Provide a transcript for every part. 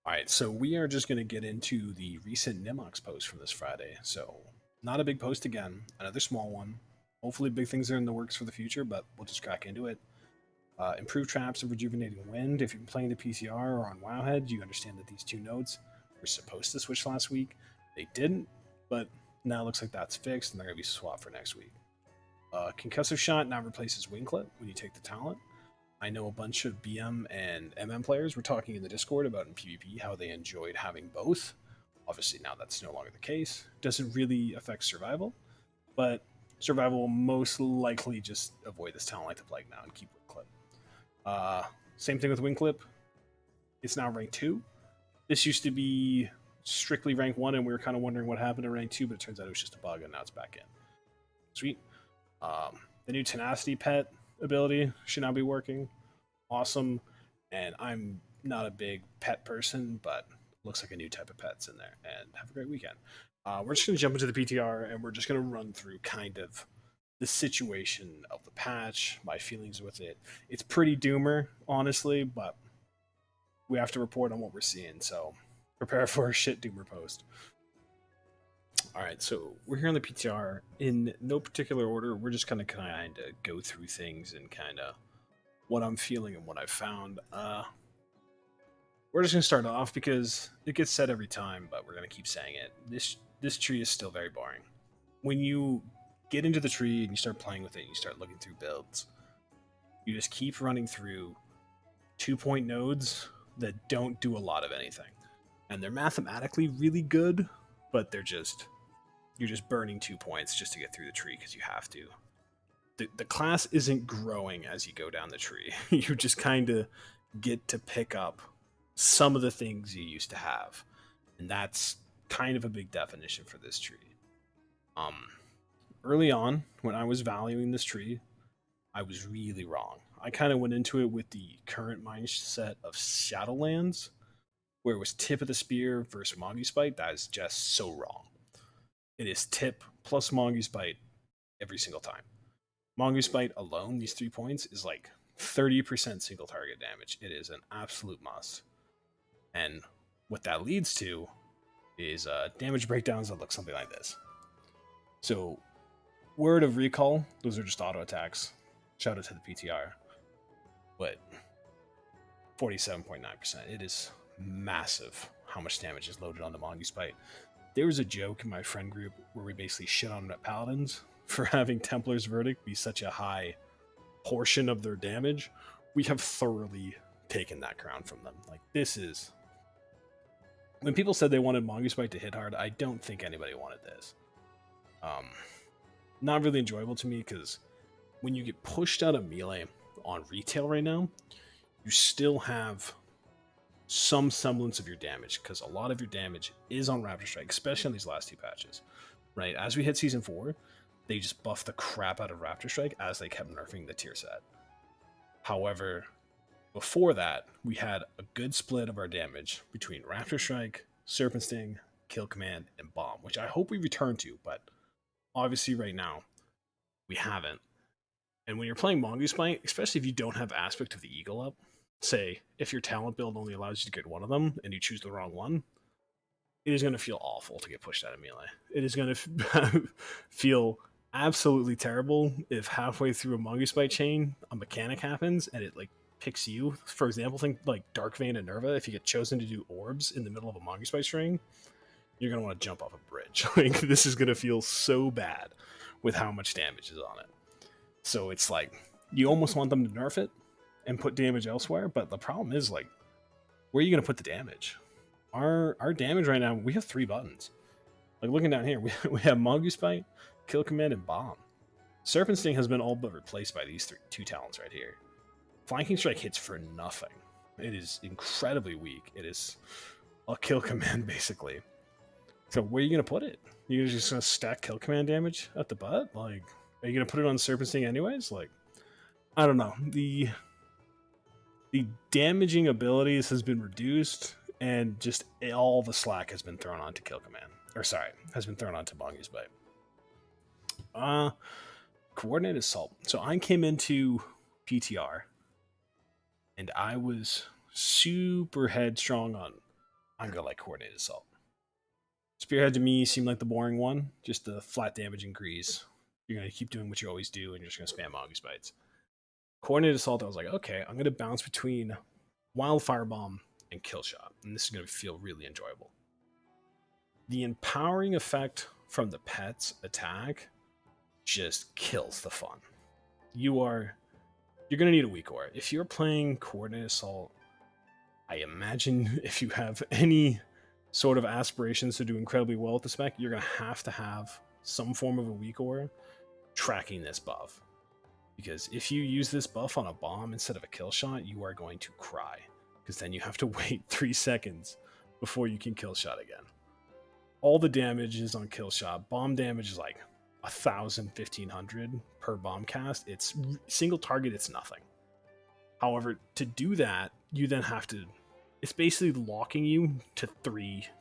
All right, so we are just going to get into the recent Nimox post from this Friday. So, not a big post again, another small one. Hopefully, big things are in the works for the future, but we'll just crack into it. Improved traps and rejuvenating wind. If you've been playing the PTR or on Wowhead, you understand that these two nodes were supposed to switch last week. They didn't, but now it looks like that's fixed and they're going to be swapped for next week. Concussive shot now replaces wing clip when you take the talent. I know a bunch of BM and MM players were talking in the Discord about in PvP how they enjoyed having both. Obviously, now that's no longer the case. Doesn't really affect survival, but survival will most likely just avoid this talent like the plague now and keep wing clip. Same thing with wing clip. It's now rank 2. This used to be strictly rank 1, and we were kind of wondering what happened to rank 2, but it turns out it was just a bug, and now it's back in. Sweet. The new tenacity pet ability should now be working. Awesome. And I'm not a big pet person, but looks like a new type of pet's in there. And have a great weekend. We're just going to jump into the PTR and we're just going to run through kind of the situation of the patch, my feelings with it. It's pretty doomer, honestly, but we have to report on what we're seeing. So prepare for a shit doomer post. All right, so we're here on the PTR in no particular order. We're just kind of go through things and kind of what I'm feeling and what I've found. We're just gonna start off because it gets said every time, but we're gonna keep saying it. This tree is still very boring. When you get into the tree and you start playing with it, and you start looking through builds. You just keep running through 2-point nodes that don't do a lot of anything, and they're mathematically really good, but you're just burning 2 points just to get through the tree because you have to. The class isn't growing as you go down the tree. You just kind of get to pick up some of the things you used to have. And that's kind of a big definition for this tree. Early on, when I was valuing this tree, I was really wrong. I kind of went into it with the current mindset of Shadowlands, where it was tip of the spear versus Mongoose Bite. That is just so wrong. It is tip plus Mongoose Bite every single time. Mongoose Bite alone, these 3 points, is like 30% single target damage. It is an absolute must. And what that leads to is damage breakdowns that look something like this. So, word of recall, those are just auto attacks. Shout out to the PTR. But 47.9%. It is massive how much damage is loaded on the Mongoose Bite. There was a joke in my friend group where we basically shit on Paladins for having Templar's Verdict be such a high portion of their damage. We have thoroughly taken that crown from them. Like, this is... When people said they wanted Mongoose Bite to hit hard, I don't think anybody wanted this. Not really enjoyable to me, because when you get pushed out of melee on retail right now, you still have some semblance of your damage, because a lot of your damage is on Raptor Strike, especially on these last 2 patches. Right? As we hit Season 4, they just buffed the crap out of Raptor Strike as they kept nerfing the tier set. However, before that, we had a good split of our damage between Raptor Strike, Serpent Sting, Kill Command, and Bomb, which I hope we return to, but obviously right now, we haven't. And when you're playing Mongoose Bite, especially if you don't have Aspect of the Eagle up, say, if your talent build only allows you to get one of them, and you choose the wrong one, it is going to feel awful to get pushed out of melee. It is going to feel absolutely terrible if halfway through a Mongoose Bite chain, a mechanic happens, and it, like, picks you. For example, think like Dark Vein and Nerva, if you get chosen to do orbs in the middle of a Mongoose Bite string, you're going to want to jump off a bridge. Like, this is going to feel so bad with how much damage is on it. So it's like, you almost want them to nerf it and put damage elsewhere, but the problem is, like, where are you going to put the damage? Our damage right now, we have 3 buttons. Like, looking down here, we have Mongoose Bite, Kill Command, and Bomb. Serpent Sting has been all but replaced by these 2 talents right here. Flanking Strike hits for nothing. It is incredibly weak. It is a Kill Command, basically. So where are you going to put it? You're just going to stack Kill Command damage at the butt? Like, are you going to put it on Serpent Sting anyways? Like, I don't know. The damaging abilities has been reduced, and just all the slack has been thrown onto Kill Command. Or sorry, has been thrown onto Mongoose Bite. Coordinated Assault. So I came into PTR, and I was super headstrong on I'm gonna like Coordinated Assault. Spearhead to me seemed like the boring one, just the flat damage increase. You're gonna keep doing what you always do, and you're just gonna spam Mongoose Bites. Coordinated Assault, I was like, okay, I'm gonna bounce between Wildfire Bomb and Killshot, and this is gonna feel really enjoyable. The empowering effect from the pet's attack just kills the fun. You're gonna need a weak aura. If you're playing Coordinated Assault, I imagine if you have any sort of aspirations to do incredibly well with the spec, you're gonna have to have some form of a weak aura tracking this buff. Because if you use this buff on a bomb instead of a kill shot, you are going to cry. Because then you have to wait 3 seconds before you can kill shot again. All the damage is on kill shot. Bomb damage is like 1,000, 1,500 per bomb cast. It's single target, it's nothing. However, to do that, you then have to... It's basically locking you to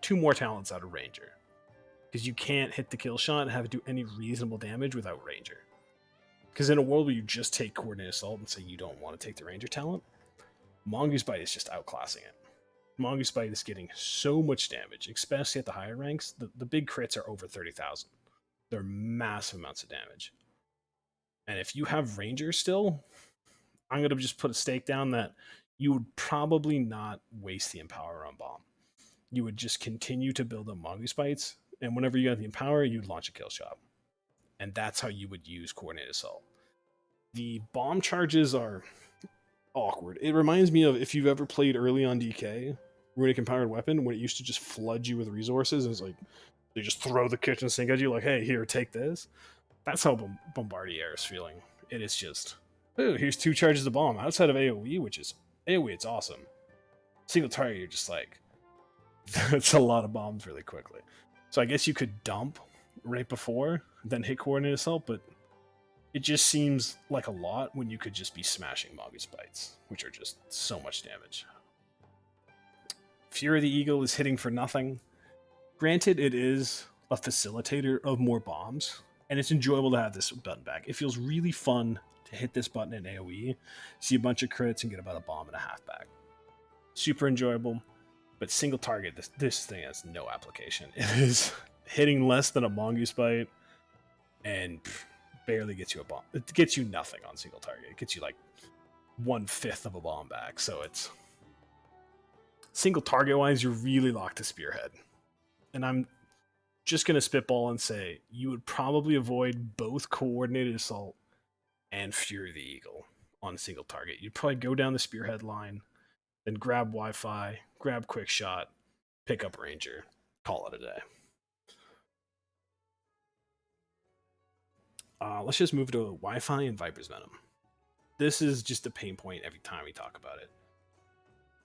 2 more talents out of Ranger. Because you can't hit the kill shot and have it do any reasonable damage without Ranger. Because in a world where you just take Coordinated Assault and say you don't want to take the Ranger talent, Mongoose Bite is just outclassing it. Mongoose Bite is getting so much damage, especially at the higher ranks. The big crits are over 30,000. They're massive amounts of damage. And if you have Ranger still, I'm going to just put a stake down that you would probably not waste the Empower on Bomb. You would just continue to build up Mongoose Bites, and whenever you got the Empower, you'd launch a kill shot. And that's how you would use Coordinated Assault. The bomb charges are awkward. It reminds me of if you've ever played early on DK, Runic Empowered Weapon, when it used to just flood you with resources, and it's like, they just throw the kitchen sink at you, like, hey, here, take this. That's how Bombardier is feeling. It is just, oh, here's 2 charges of bomb. Outside of AoE, which is, AoE, it's awesome. Single target, you're just like, that's a lot of bombs really quickly. So I guess you could dump right before, then hit Coordinated Assault, but it just seems like a lot when you could just be smashing Mongoose Bites, which are just so much damage. Fury of the Eagle is hitting for nothing. Granted, it is a facilitator of more bombs, and it's enjoyable to have this button back. It feels really fun to hit this button in AoE, see a bunch of crits, and get about a bomb and a half back. Super enjoyable, but single target, this thing has no application. It is hitting less than a Mongoose Bite, and barely gets you a bomb. It gets you nothing on single target. It gets you like 1/5 of a bomb back, so it's... Single target wise, you're really locked to Spearhead. And I'm just going to spitball and say you would probably avoid both Coordinated Assault and Fury of the Eagle on single target. You'd probably go down the Spearhead line, then grab Wi-Fi, grab Quick Shot, pick up Ranger, call it a day. Let's just move to Wi-Fi and Viper's Venom. This is just a pain point every time we talk about it.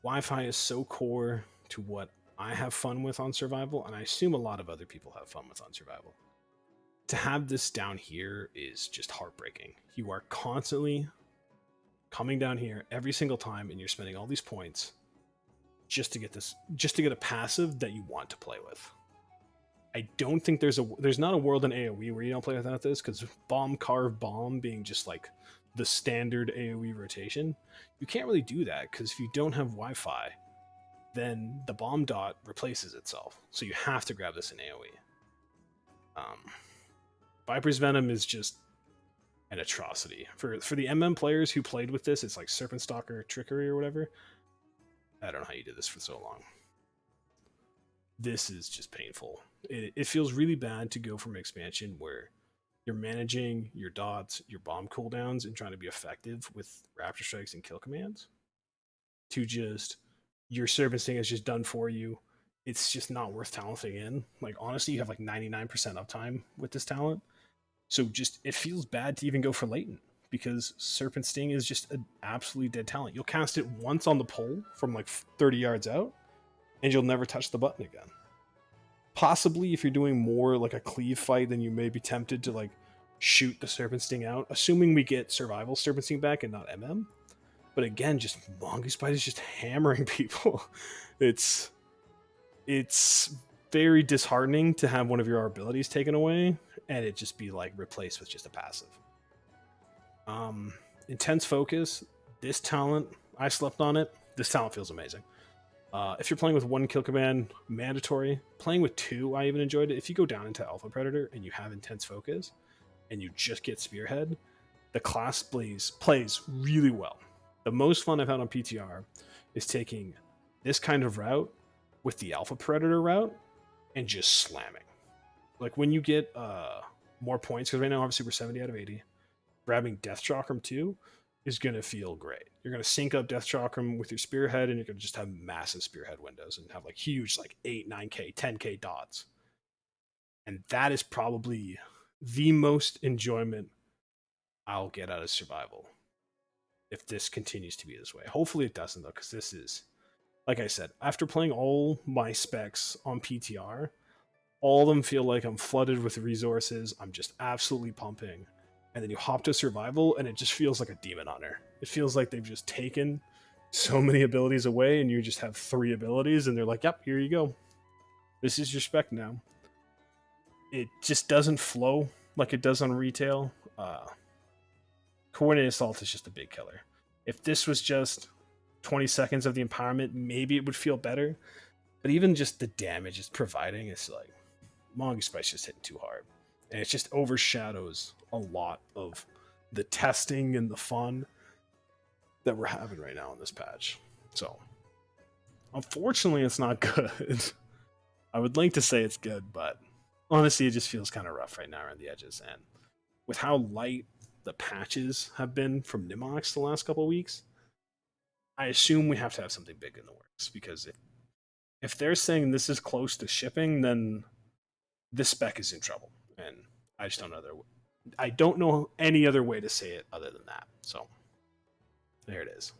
Wi-Fi is so core to what I have fun with on Survival, and I assume a lot of other people have fun with on Survival. To have this down here is just heartbreaking. You are constantly coming down here every single time, and you're spending all these points just to get a passive that you want to play with. I don't think there's not a world in AoE where you don't play without this, because bomb carve bomb being just like the standard AoE rotation, you can't really do that, because if you don't have Wi-Fi, then the bomb dot replaces itself. So you have to grab this in AoE. Viper's Venom is just an atrocity. For the MM players who played with this, it's like Serpent Stalker Trickery or whatever. I don't know how you did this for so long. This is just painful. It feels really bad to go from an expansion where you're managing your dots, your bomb cooldowns, and trying to be effective with Raptor Strikes and kill commands, to just, your Serpent Sting is just done for you. It's just not worth talenting in. Like, honestly, you have like 99% uptime with this talent. So just, it feels bad to even go for Latent, because Serpent Sting is just an absolutely dead talent. You'll cast it once on the pole from like 30 yards out, and you'll never touch the button again. Possibly if you're doing more like a cleave fight, then you may be tempted to like shoot the Serpent Sting out, assuming we get Survival Serpent Sting back and not MM. But again, just Mongoose Bite is just hammering people. It's very disheartening to have one of your abilities taken away and it just be like replaced with just a passive. Intense Focus. This talent, I slept on it. This talent feels amazing. If you're playing with one kill command, mandatory. Playing with two, I even enjoyed it. If you go down into Alpha Predator and you have intense focus and you just get Spearhead, the class plays really well. The most fun I've had on PTR is taking this kind of route with the Alpha Predator route and just slamming. Like when you get more points, because right now obviously we're 70 out of 80, grabbing Death Chakram too is going to feel great. You're going to sync up Death Chakram with your Spearhead, and you're going to just have massive Spearhead windows and have like huge, like 8, 9K, 10K dots. And that is probably the most enjoyment I'll get out of survival if this continues to be this way. Hopefully it doesn't, though, because this is, like I said, after playing all my specs on PTR, all of them feel like I'm flooded with resources. I'm just absolutely pumping. And then you hop to survival, and it just feels like a demon hunter. It feels like they've just taken so many abilities away, and you just have 3 abilities, and they're like, yep, here you go. This is your spec now. It just doesn't flow like it does on retail. Coordinated assault is just a big killer. If this was just 20 seconds of the empowerment, maybe it would feel better. But even just the damage it's providing, it's like, Mongoose Spike's just hitting too hard. And it just overshadows a lot of the testing and the fun that we're having right now in this patch. So, unfortunately, it's not good. I would like to say it's good, but honestly, it just feels kind of rough right now around the edges. And with how light the patches have been from Nimox the last couple of weeks, I assume we have to have something big in the works, because if they're saying this is close to shipping, then this spec is in trouble. And I just don't know I don't know any other way to say it other than that. So there it is.